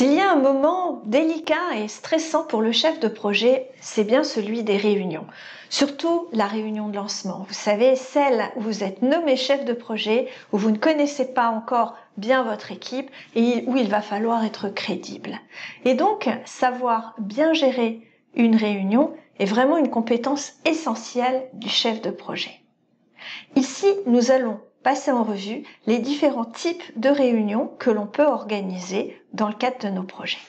S'il y a un moment délicat et stressant pour le chef de projet, c'est bien celui des réunions. Surtout la réunion de lancement. Vous savez, celle où vous êtes nommé chef de projet, où vous ne connaissez pas encore bien votre équipe et où il va falloir être crédible. Et donc, savoir bien gérer une réunion est vraiment une compétence essentielle du chef de projet. Ici, nous allons passer en revue les différents types de réunions que l'on peut organiser dans le cadre de nos projets.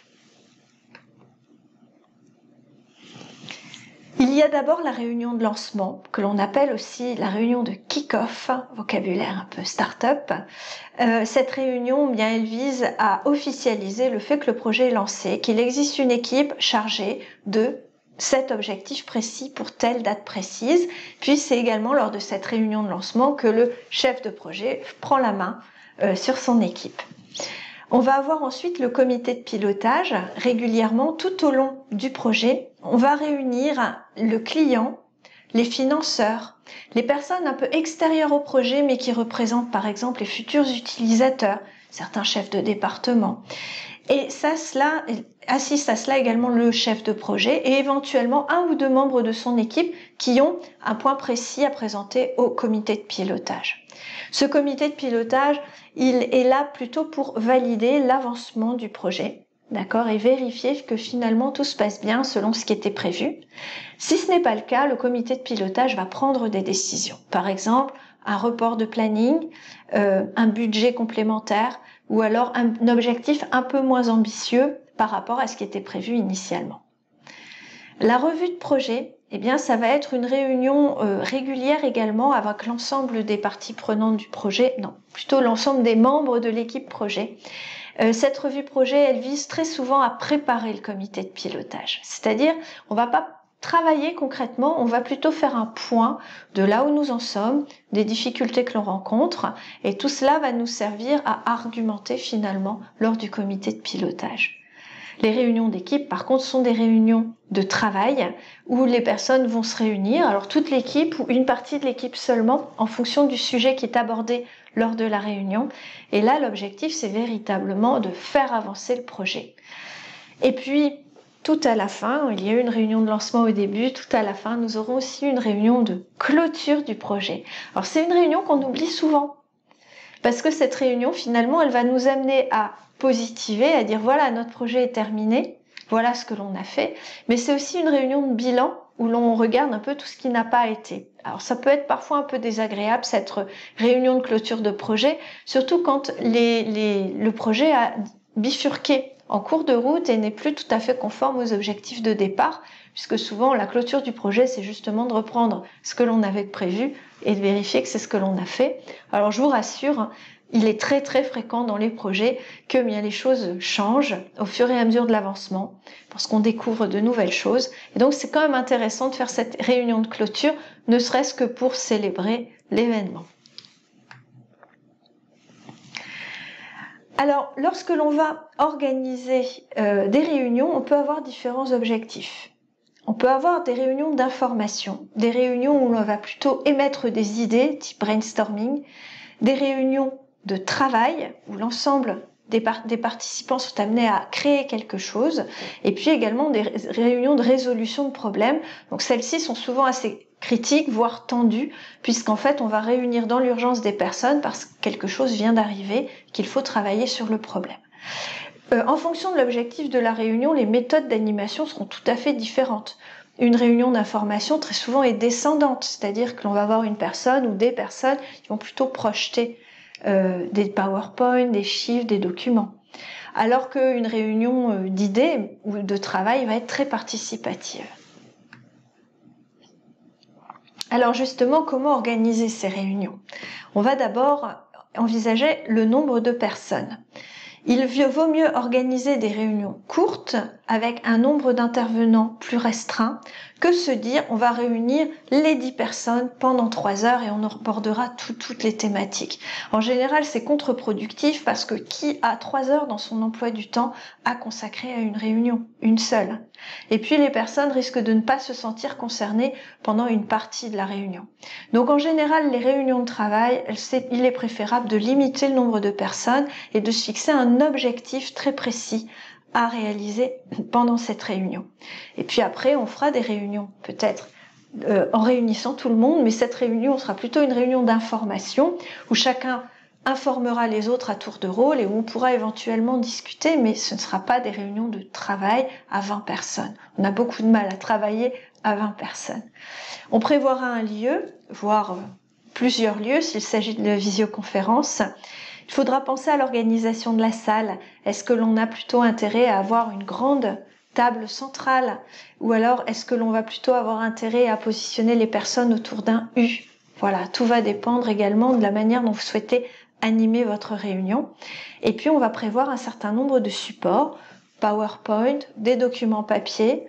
Il y a d'abord la réunion de lancement, que l'on appelle aussi la réunion de kick-off, vocabulaire un peu start-up. Cette réunion, bien, elle vise à officialiser le fait que le projet est lancé, qu'il existe une équipe chargée de cet objectif précis pour telle date précise. Puis c'est également lors de cette réunion de lancement que le chef de projet prend la main sur son équipe. On va avoir ensuite le comité de pilotage. Régulièrement, tout au long du projet, on va réunir le client, les financeurs, les personnes un peu extérieures au projet mais qui représentent par exemple les futurs utilisateurs, certains chefs de département. Et assiste à cela également le chef de projet et éventuellement un ou deux membres de son équipe qui ont un point précis à présenter au comité de pilotage. Ce comité de pilotage, il est là plutôt pour valider l'avancement du projet, d'accord, et vérifier que finalement tout se passe bien selon ce qui était prévu. Si ce n'est pas le cas, le comité de pilotage va prendre des décisions. Par exemple, un report de planning, un budget complémentaire, ou alors un objectif un peu moins ambitieux par rapport à ce qui était prévu initialement. La revue de projet, eh bien, ça va être une réunion régulière également avec l'ensemble des parties prenantes du projet, non, plutôt l'ensemble des membres de l'équipe projet. Cette revue projet, elle vise très souvent à préparer le comité de pilotage. C'est-à-dire, on va pas travailler concrètement, on va plutôt faire un point de là où nous en sommes, des difficultés que l'on rencontre, et tout cela va nous servir à argumenter finalement lors du comité de pilotage. Les réunions d'équipe, par contre, sont des réunions de travail où les personnes vont se réunir, alors toute l'équipe ou une partie de l'équipe seulement, en fonction du sujet qui est abordé lors de la réunion. Et là, l'objectif, c'est véritablement de faire avancer le projet. Et puis, tout à la fin, il y a eu une réunion de lancement au début, tout à la fin, nous aurons aussi une réunion de clôture du projet. Alors, c'est une réunion qu'on oublie souvent, parce que cette réunion, finalement, elle va nous amener à positiver, à dire voilà, notre projet est terminé, voilà ce que l'on a fait, mais c'est aussi une réunion de bilan où l'on regarde un peu tout ce qui n'a pas été. Alors ça peut être parfois un peu désagréable cette réunion de clôture de projet, surtout quand le projet a bifurqué en cours de route et n'est plus tout à fait conforme aux objectifs de départ, puisque souvent la clôture du projet, c'est justement de reprendre ce que l'on avait prévu et de vérifier que c'est ce que l'on a fait. Alors je vous rassure, il est très très fréquent dans les projets que bien les choses changent au fur et à mesure de l'avancement, parce qu'on découvre de nouvelles choses. Et donc c'est quand même intéressant de faire cette réunion de clôture, ne serait-ce que pour célébrer l'événement. Alors, lorsque l'on va organiser des réunions, on peut avoir différents objectifs. On peut avoir des réunions d'information, des réunions où l'on va plutôt émettre des idées, type brainstorming, des réunions de travail, où l'ensemble des participants sont amenés à créer quelque chose, et puis également des réunions de résolution de problèmes. Donc celles-ci sont souvent assez critiques, voire tendues, puisqu'en fait on va réunir dans l'urgence des personnes parce que quelque chose vient d'arriver, qu'il faut travailler sur le problème. En fonction de l'objectif de la réunion, les méthodes d'animation seront tout à fait différentes. Une réunion d'information très souvent est descendante, c'est-à-dire que l'on va avoir une personne ou des personnes qui vont plutôt projeter des PowerPoint, des chiffres, des documents. Alors qu'une réunion d'idées ou de travail va être très participative. Alors justement, comment organiser ces réunions? On va d'abord envisager le nombre de personnes. Il vaut mieux organiser des réunions courtes avec un nombre d'intervenants plus restreint que se dire on va réunir les 10 personnes pendant 3 heures et on abordera toutes les thématiques. En général, c'est contre-productif parce que qui a 3 heures dans son emploi du temps à consacrer à une réunion? Une seule. Et puis les personnes risquent de ne pas se sentir concernées pendant une partie de la réunion. Donc en général, les réunions de travail, il est préférable de limiter le nombre de personnes et de se fixer un objectif très précis à réaliser pendant cette réunion. Et puis après, on fera des réunions peut-être en réunissant tout le monde, mais cette réunion sera plutôt une réunion d'information où chacun informera les autres à tour de rôle et où on pourra éventuellement discuter, mais ce ne sera pas des réunions de travail à 20 personnes. On a beaucoup de mal à travailler à 20 personnes. On prévoira un lieu, voire plusieurs lieux s'il s'agit de la visioconférence. Il faudra penser à l'organisation de la salle. Est-ce que l'on a plutôt intérêt à avoir une grande table centrale ou alors est-ce que l'on va plutôt avoir intérêt à positionner les personnes autour d'un U? Voilà, tout va dépendre également de la manière dont vous souhaitez animer votre réunion. Et puis on va prévoir un certain nombre de supports, PowerPoint, des documents papier,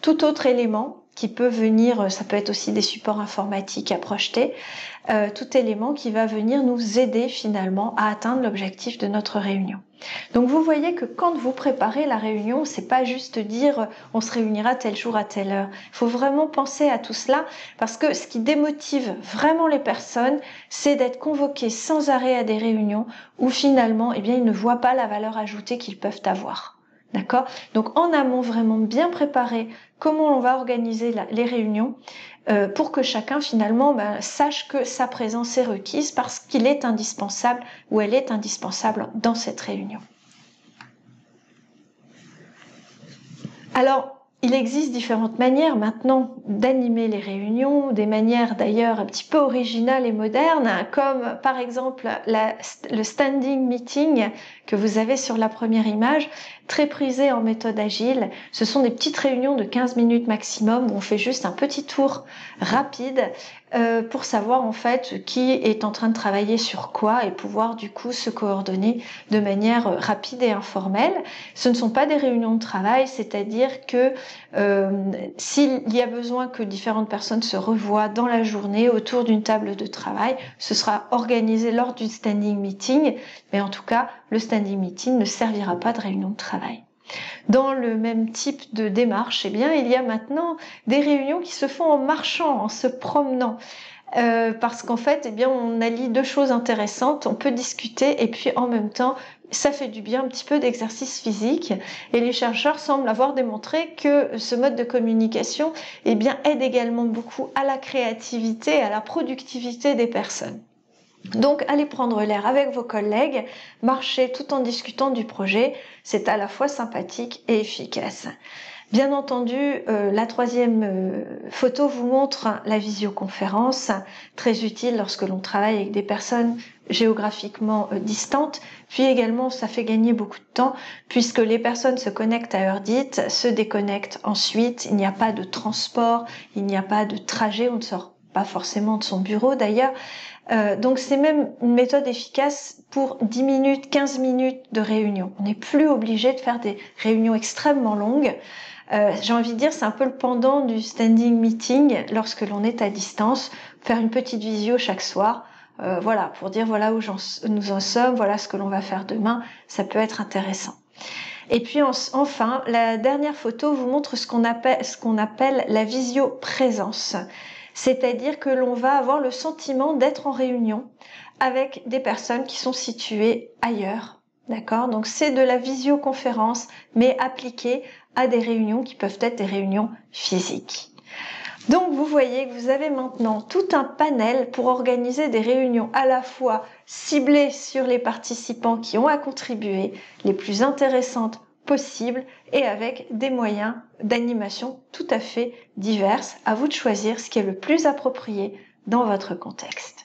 tout autre élément qui peut venir, ça peut être aussi des supports informatiques à projeter, tout élément qui va venir nous aider finalement à atteindre l'objectif de notre réunion. Donc vous voyez que quand vous préparez la réunion, c'est pas juste dire on se réunira tel jour à telle heure. Il faut vraiment penser à tout cela parce que ce qui démotive vraiment les personnes, c'est d'être convoqués sans arrêt à des réunions où finalement, eh bien, ils ne voient pas la valeur ajoutée qu'ils peuvent avoir. D'accord? Donc en amont, vraiment bien préparer comment on va organiser les réunions pour que chacun finalement sache que sa présence est requise parce qu'il est indispensable ou elle est indispensable dans cette réunion. Alors, il existe différentes manières maintenant d'animer les réunions, des manières d'ailleurs un petit peu originales et modernes, comme par exemple le standing meeting que vous avez sur la première image, très prisé en méthode agile. Ce sont des petites réunions de 15 minutes maximum où on fait juste un petit tour rapide pour savoir en fait qui est en train de travailler sur quoi et pouvoir du coup se coordonner de manière rapide et informelle. Ce ne sont pas des réunions de travail, c'est-à-dire que s'il y a besoin que différentes personnes se revoient dans la journée autour d'une table de travail, ce sera organisé lors du standing meeting, mais en tout cas, le standing meeting ne servira pas de réunion de travail. Dans le même type de démarche, eh bien, il y a maintenant des réunions qui se font en marchant, en se promenant. Parce qu'en fait, eh bien, on allie deux choses intéressantes, on peut discuter et puis en même temps, ça fait du bien un petit peu d'exercice physique et les chercheurs semblent avoir démontré que ce mode de communication eh bien, aide également beaucoup à la créativité, à la productivité des personnes. Donc, allez prendre l'air avec vos collègues, marcher tout en discutant du projet, c'est à la fois sympathique et efficace. Bien entendu, la troisième photo vous montre la visioconférence, très utile lorsque l'on travaille avec des personnes géographiquement distantes. Puis également, ça fait gagner beaucoup de temps puisque les personnes se connectent à heure dite, se déconnectent ensuite. Il n'y a pas de transport, il n'y a pas de trajet, on ne sort pas forcément de son bureau d'ailleurs. Donc c'est même une méthode efficace pour 10 minutes, 15 minutes de réunion. On n'est plus obligé de faire des réunions extrêmement longues. J'ai envie de dire, c'est un peu le pendant du standing meeting lorsque l'on est à distance. Faire une petite visio chaque soir, voilà, pour dire voilà où nous en sommes, voilà ce que l'on va faire demain, ça peut être intéressant. Et puis enfin, la dernière photo vous montre ce qu'on appelle la visio-présence. C'est-à-dire que l'on va avoir le sentiment d'être en réunion avec des personnes qui sont situées ailleurs. D'accord? Donc c'est de la visioconférence, mais appliquée à des réunions qui peuvent être des réunions physiques. Donc vous voyez que vous avez maintenant tout un panel pour organiser des réunions à la fois ciblées sur les participants qui ont à contribuer, les plus intéressantes possibles et avec des moyens d'animation tout à fait divers. À vous de choisir ce qui est le plus approprié dans votre contexte.